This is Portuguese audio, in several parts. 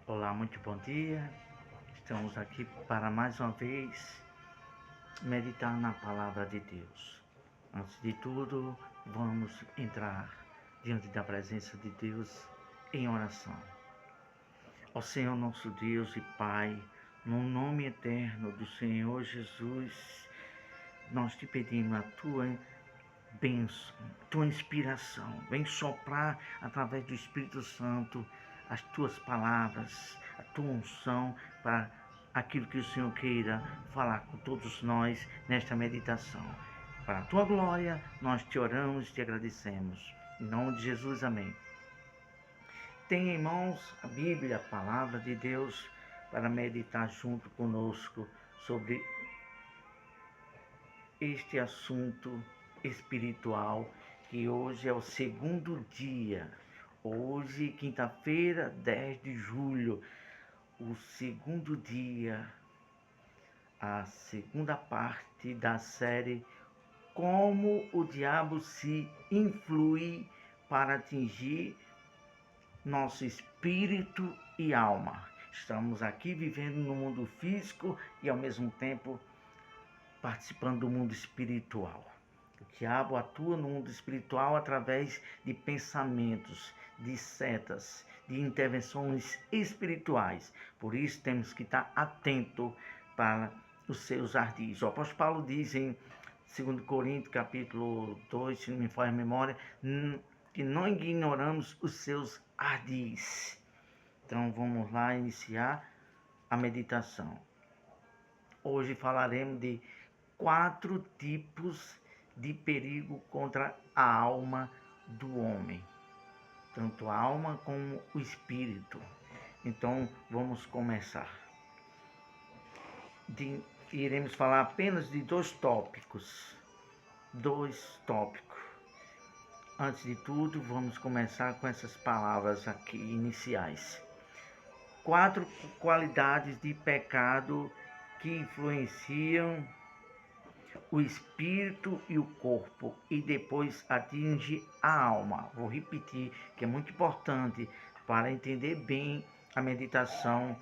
Olá, muito bom dia. Estamos aqui para mais uma vez meditar na palavra de Deus. Antes de tudo, vamos entrar diante da presença de Deus em oração. Ó Senhor nosso Deus e Pai, no nome eterno do Senhor Jesus, nós te pedimos a tua bênção, tua inspiração. Vem soprar através do Espírito Santo as tuas palavras, a tua unção para aquilo que o Senhor queira falar com todos nós nesta meditação. Para a tua glória, nós te oramos e te agradecemos. Em nome de Jesus, amém. Tenha em mãos a Bíblia, a palavra de Deus, para meditar junto conosco sobre este assunto espiritual, que hoje é o segundo dia. Hoje, quinta-feira, 10 de julho, o segundo dia, a segunda parte da série Como o Diabo se Influi para Atingir Nosso Espírito e Alma. Estamos aqui vivendo no mundo físico e ao mesmo tempo participando do mundo espiritual. O diabo atua no mundo espiritual através de pensamentos, de setas, de intervenções espirituais. Por isso temos que estar atento para os seus ardis. O apóstolo Paulo diz em 2 Coríntios capítulo 2, se não me falha a memória, que não ignoramos os seus ardis. Então vamos lá iniciar a meditação. Hoje falaremos de 4 tipos de perigo contra a alma do homem, tanto a alma como o espírito. Então vamos começar. Iremos falar apenas de 2 tópicos. Antes de tudo, vamos começar com essas palavras aqui iniciais. 4 qualidades de pecado que influenciam o espírito e o corpo e depois atinge a alma. Vou repetir, que é muito importante para entender bem a meditação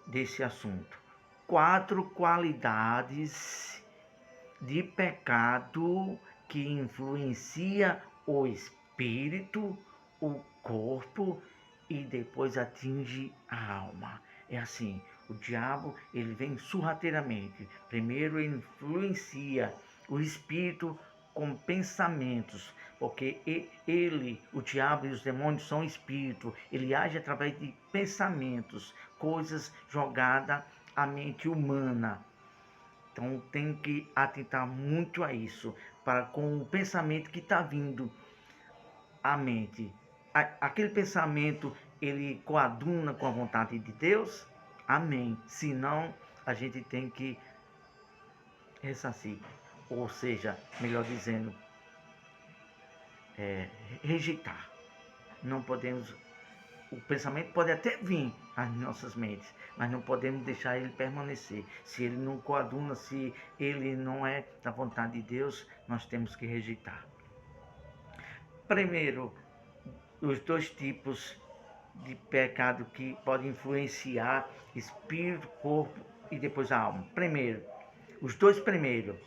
desse assunto. 4 qualidades de pecado que influencia o espírito, o corpo e depois atinge a alma. É assim, o diabo, ele vem sorrateiramente. Primeiro ele influencia o espírito com pensamentos, porque ele, o diabo e os demônios são espírito. Ele age através de pensamentos, coisas jogadas à mente humana. Então tem que atentar muito a isso, para com o pensamento que está vindo à mente. Aquele pensamento, ele coaduna com a vontade de Deus? Amém. Senão, a gente tem que ressarcir. Ou seja, melhor dizendo, rejeitar. Não podemos... O pensamento pode até vir às nossas mentes, mas não podemos deixar ele permanecer. Se ele não coaduna, se ele não é da vontade de Deus, nós temos que rejeitar. Primeiro, os 2 tipos de pecado que podem influenciar espírito, corpo e depois a alma. Primeiro, os 2 primeiros.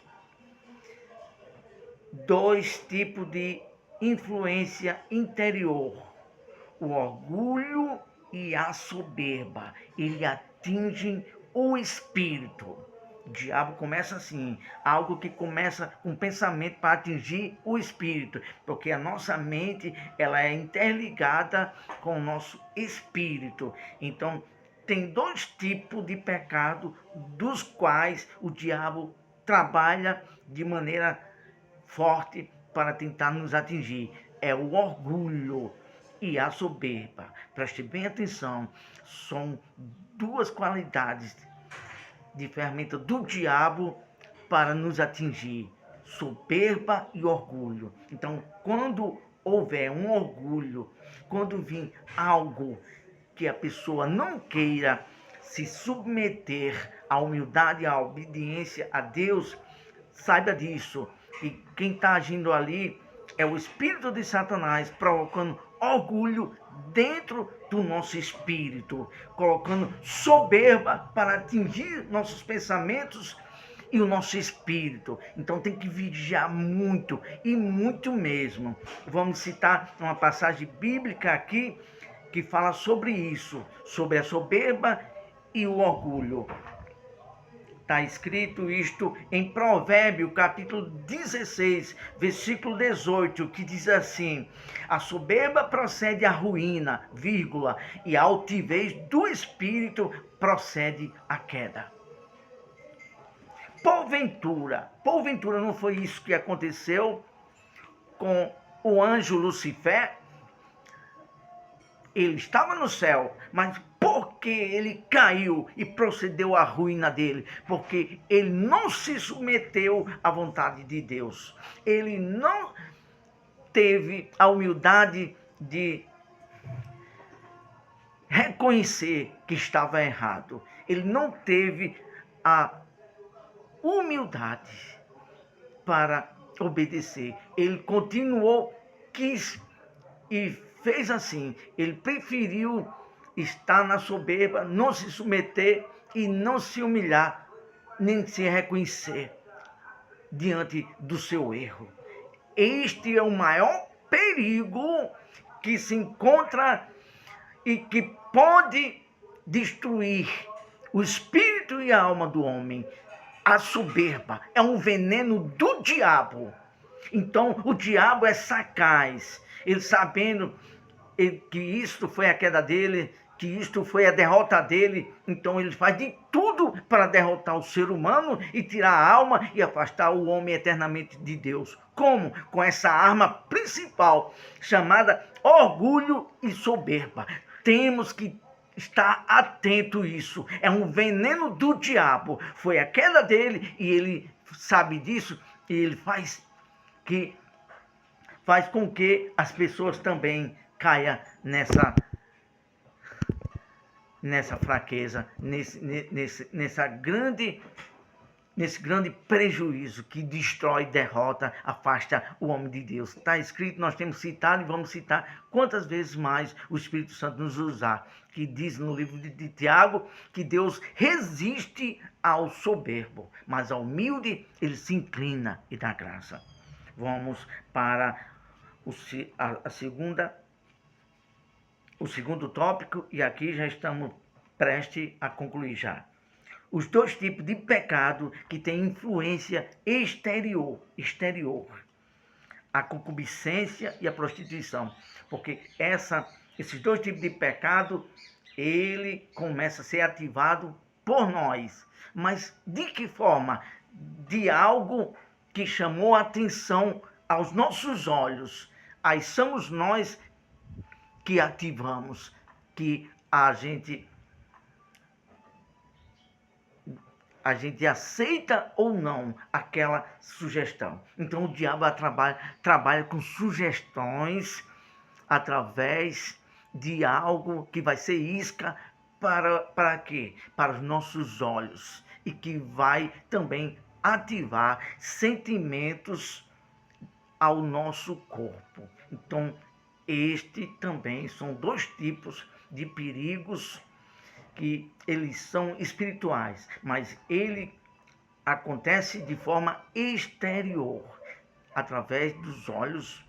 2 tipos de influência interior. O orgulho e a soberba, ele atingem o espírito. O diabo começa assim, algo que começa com pensamento para atingir o espírito, porque a nossa mente, ela é interligada com o nosso espírito. Então, tem 2 tipos de pecado dos quais o diabo trabalha de maneira forte para tentar nos atingir. É o orgulho e a soberba. Preste bem atenção, são 2 qualidades de ferramenta do diabo para nos atingir: soberba e orgulho. Então, quando houver um orgulho, quando vir algo que a pessoa não queira se submeter à humildade e à obediência a Deus, saiba disso. E quem está agindo ali é o espírito de Satanás, provocando orgulho dentro do nosso espírito, colocando soberba para atingir nossos pensamentos e o nosso espírito. Então tem que vigiar muito, e muito mesmo. Vamos citar uma passagem bíblica aqui que fala sobre isso, sobre a soberba e o orgulho. Está escrito isto em Provérbio, capítulo 16, versículo 18, que diz assim: a soberba procede à ruína, vírgula, e a altivez do espírito procede à queda. Porventura não foi isso que aconteceu com o anjo Lucifer? Ele estava no céu, mas porque ele caiu e procedeu à ruína dele? Porque ele não se submeteu à vontade de Deus. Ele não teve a humildade de reconhecer que estava errado. Ele não teve a humildade para obedecer. Ele continuou, quis e fez assim. Ele preferiu estar na soberba, não se submeter e não se humilhar, nem se reconhecer diante do seu erro. Este é o maior perigo que se encontra e que pode destruir o espírito e a alma do homem. A soberba é um veneno do diabo. Então o diabo é sagaz. Ele sabendo que isto foi a queda dele, que isto foi a derrota dele, então ele faz de tudo para derrotar o ser humano e tirar a alma e afastar o homem eternamente de Deus. Como? Com essa arma principal, chamada orgulho e soberba. Temos que estar atento a isso. É um veneno do diabo. Foi a queda dele e ele sabe disso e ele faz com que as pessoas também caiam nessa fraqueza, nesse grande prejuízo que destrói, derrota, afasta o homem de Deus. Está escrito, nós temos citado e vamos citar quantas vezes mais o Espírito Santo nos usar, que diz no livro de Tiago que Deus resiste ao soberbo, mas ao humilde ele se inclina e dá graça. Vamos para o segundo tópico, e aqui já estamos prestes a concluir já. Os dois tipos de pecado que têm influência exterior. A concupiscência e a prostituição. Porque esses dois tipos de pecado, ele começa a ser ativado por nós. Mas de que forma? De algo que chamou a atenção aos nossos olhos. Aí somos nós que ativamos, que a gente aceita ou não aquela sugestão. Então o diabo trabalha com sugestões através de algo que vai ser isca para quê? Para os nossos olhos, e que vai também ativar sentimentos ao nosso corpo. Então, este também são dois tipos de perigos que eles são espirituais, mas ele acontece de forma exterior, através dos olhos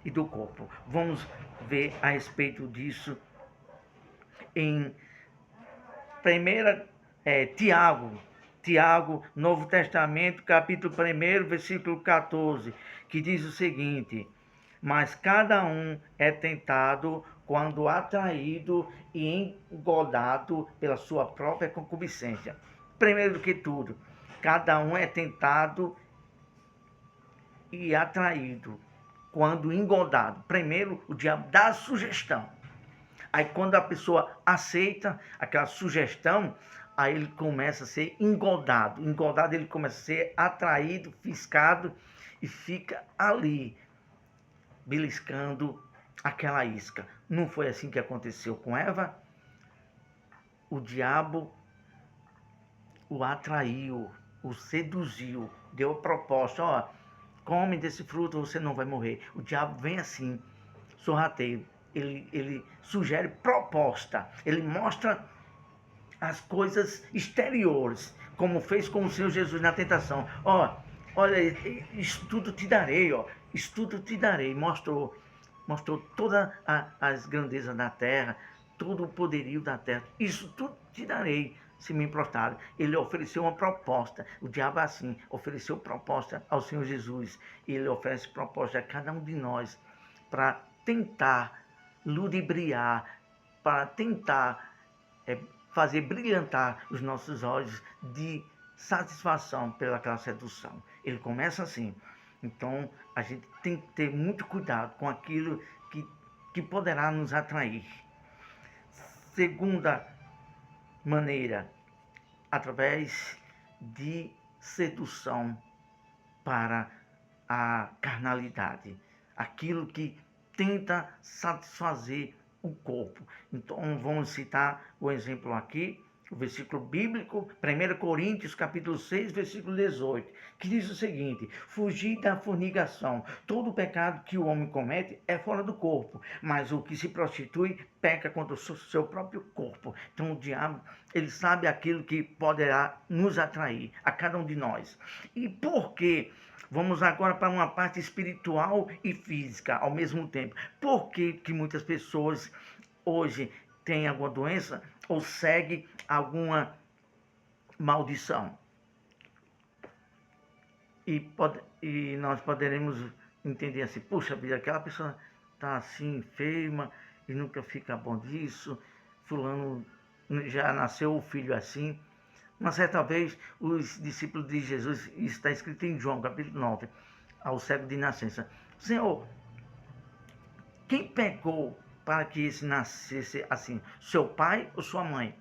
e do corpo. Vamos ver a respeito disso em Tiago, Novo Testamento, capítulo 1, versículo 14, que diz o seguinte: mas cada um é tentado quando atraído e engodado pela sua própria concupiscência. Primeiro do que tudo, cada um é tentado e atraído quando engodado. Primeiro, o diabo dá a sugestão. Aí quando a pessoa aceita aquela sugestão, aí ele começa a ser engodado. Engodado, ele começa a ser atraído, fiscado e fica ali, beliscando aquela isca. Não foi assim que aconteceu com Eva? O diabo o atraiu, o seduziu, deu a proposta: ó, come desse fruto, você não vai morrer. O diabo vem assim, sorrateiro, ele sugere proposta, ele mostra as coisas exteriores, como fez com o Senhor Jesus na tentação. Olha, isso tudo te darei, isso tudo te darei. Mostrou todas as grandezas da terra, todo o poderio da terra. Isso tudo te darei, se me prostrar. Ele ofereceu uma proposta. O diabo assim ofereceu proposta ao Senhor Jesus. Ele oferece proposta a cada um de nós para tentar ludibriar, para tentar fazer brilhantar os nossos olhos de satisfação pelaquela sedução. Ele começa assim. Então, a gente tem que ter muito cuidado com aquilo que poderá nos atrair. Segunda maneira, através de sedução para a carnalidade. Aquilo que tenta satisfazer o corpo. Então, vamos citar o exemplo aqui, o versículo bíblico, 1 Coríntios, capítulo 6, versículo 18, que diz o seguinte: fugir da fornicação. Todo pecado que o homem comete é fora do corpo, mas o que se prostitui peca contra o seu próprio corpo. Então, o diabo, ele sabe aquilo que poderá nos atrair, a cada um de nós. E por quê? Vamos agora para uma parte espiritual e física ao mesmo tempo. Por que muitas pessoas hoje têm alguma doença ou seguem alguma maldição? E nós poderemos entender assim: puxa vida, aquela pessoa está assim enferma e nunca fica bom disso. Fulano já nasceu o filho assim. Uma certa vez, os discípulos de Jesus, isso está escrito em João, capítulo 9, ao cego de nascença: Senhor, quem pecou para que esse nascesse assim? Seu pai ou sua mãe?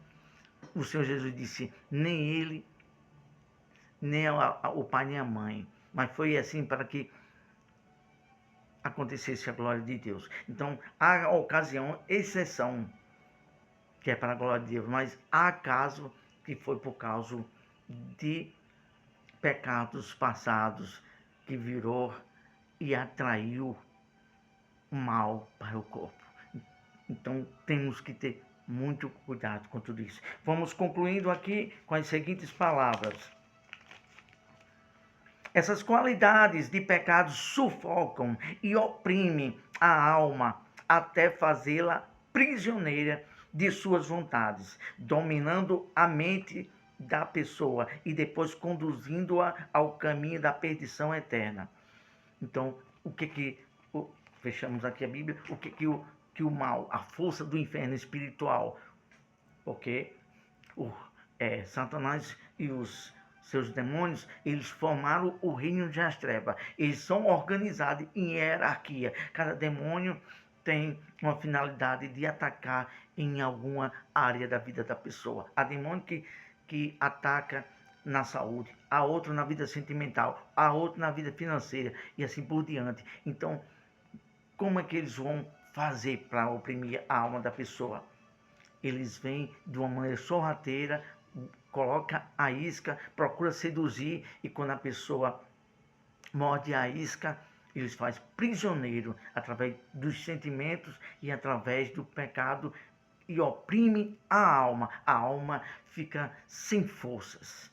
O Senhor Jesus disse: nem ele, nem o pai nem a mãe. Mas foi assim para que acontecesse a glória de Deus. Então, há ocasião, exceção, que é para a glória de Deus, mas há caso que foi por causa de pecados passados, que virou e atraiu mal para o corpo. Então temos que ter muito cuidado com tudo isso. Vamos concluindo aqui com as seguintes palavras: essas qualidades de pecado sufocam e oprimem a alma até fazê-la prisioneira de suas vontades, dominando a mente da pessoa e depois conduzindo-a ao caminho da perdição eterna. Então, fechamos aqui a Bíblia, que o mal, a força do inferno espiritual, porque Satanás e os seus demônios, eles formaram o reino das trevas. Eles são organizados em hierarquia. Cada demônio tem uma finalidade de atacar em alguma área da vida da pessoa. Há demônio que ataca na saúde, há outro na vida sentimental, há outro na vida financeira e assim por diante. Então, como é que eles vão fazer para oprimir a alma da pessoa? Eles vêm de uma maneira sorrateira, coloca a isca, procura seduzir, e quando a pessoa morde a isca, eles fazem prisioneiro através dos sentimentos e através do pecado e oprime a alma. A alma fica sem forças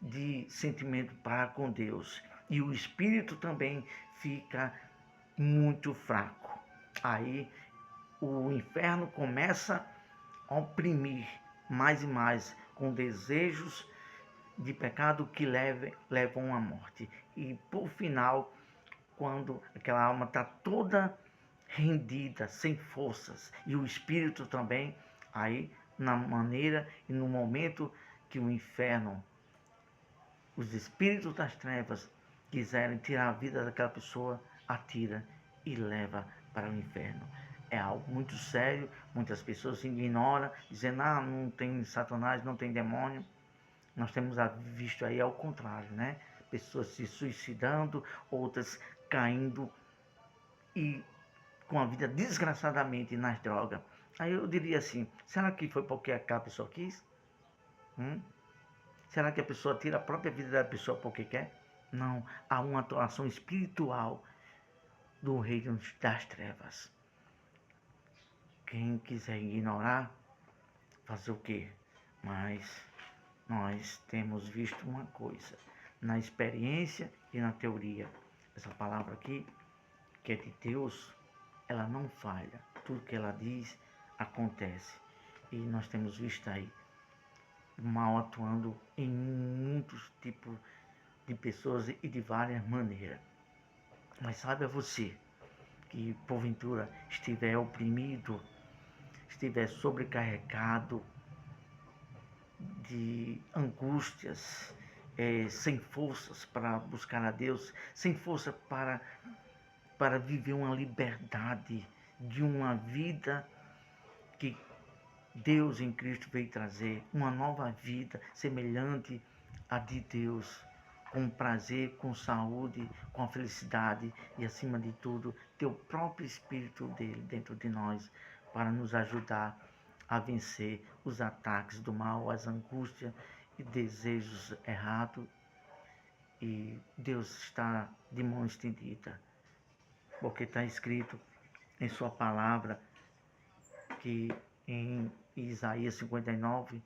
de sentimento para com Deus. E o espírito também fica muito fraco. Aí o inferno começa a oprimir mais e mais, com desejos de pecado que levam à morte. E por final, quando aquela alma está toda rendida, sem forças, e o espírito também, aí na maneira e no momento que o inferno, os espíritos das trevas, quiserem tirar a vida daquela pessoa, atira e leva para o inferno. É algo muito sério, muitas pessoas ignoram, dizendo: não tem Satanás, não tem demônio. Nós temos visto aí ao contrário, né? Pessoas se suicidando, outras caindo e com a vida desgraçadamente nas drogas. Aí eu diria assim: será que foi porque aquela pessoa quis? Será que a pessoa tira a própria vida da pessoa porque quer? Não, há uma atuação espiritual do reino das trevas. Quem quiser ignorar, fazer o quê? Mas nós temos visto uma coisa, na experiência e na teoria. Essa palavra aqui, que é de Deus, ela não falha. Tudo que ela diz, acontece. E nós temos visto aí o mal atuando em muitos tipos de pessoas e de várias maneiras. Mas saiba você que porventura estiver oprimido, estiver sobrecarregado de angústias, sem forças para buscar a Deus, sem força para viver uma liberdade de uma vida que Deus em Cristo veio trazer, uma nova vida semelhante à de Deus, com prazer, com saúde, com a felicidade e, acima de tudo, ter o próprio Espírito dele dentro de nós para nos ajudar a vencer os ataques do mal, as angústias e desejos errados. E Deus está de mão estendida, porque está escrito em sua palavra que em Isaías 59,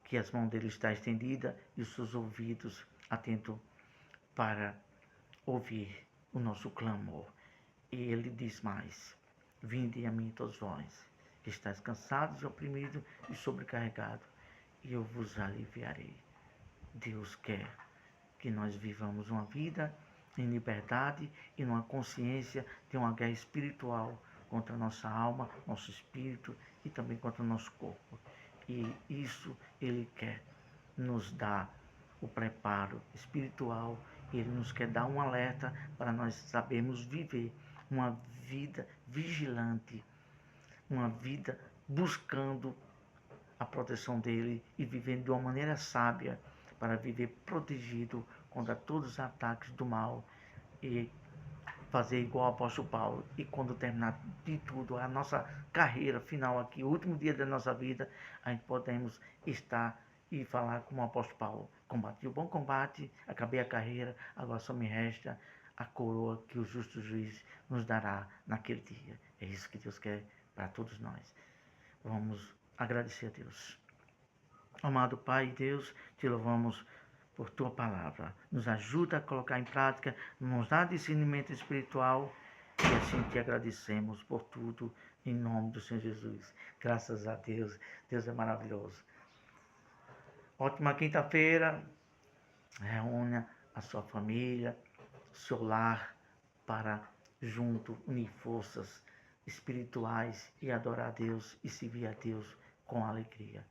que as mãos dele está estendida e os seus ouvidos atentos para ouvir o nosso clamor. E ele diz mais: vinde a mim todos vós, que estáis cansados, oprimidos e sobrecarregados, e eu vos aliviarei. Deus quer que nós vivamos uma vida em liberdade e numa consciência de uma guerra espiritual contra a nossa alma, nosso espírito e também contra o nosso corpo. E isso Ele quer nos dar o preparo espiritual, Ele nos quer dar um alerta para nós sabermos viver uma vida vigilante, uma vida buscando a proteção dEle e vivendo de uma maneira sábia para viver protegido contra todos os ataques do mal e fazer igual ao apóstolo Paulo. E quando terminar de tudo, a nossa carreira final aqui, o último dia da nossa vida, a gente podemos estar e falar como o apóstolo Paulo: combati o bom combate, acabei a carreira, agora só me resta a coroa que o justo juiz nos dará naquele dia. É isso que Deus quer para todos nós. Vamos agradecer a Deus. Amado Pai Deus, te louvamos por tua palavra. Nos ajuda a colocar em prática, nos dá discernimento espiritual e assim te agradecemos por tudo, em nome do Senhor Jesus. Graças a Deus, Deus é maravilhoso. Ótima quinta-feira, reúna a sua família, seu lar, para junto unir forças espirituais e adorar a Deus e servir a Deus com alegria.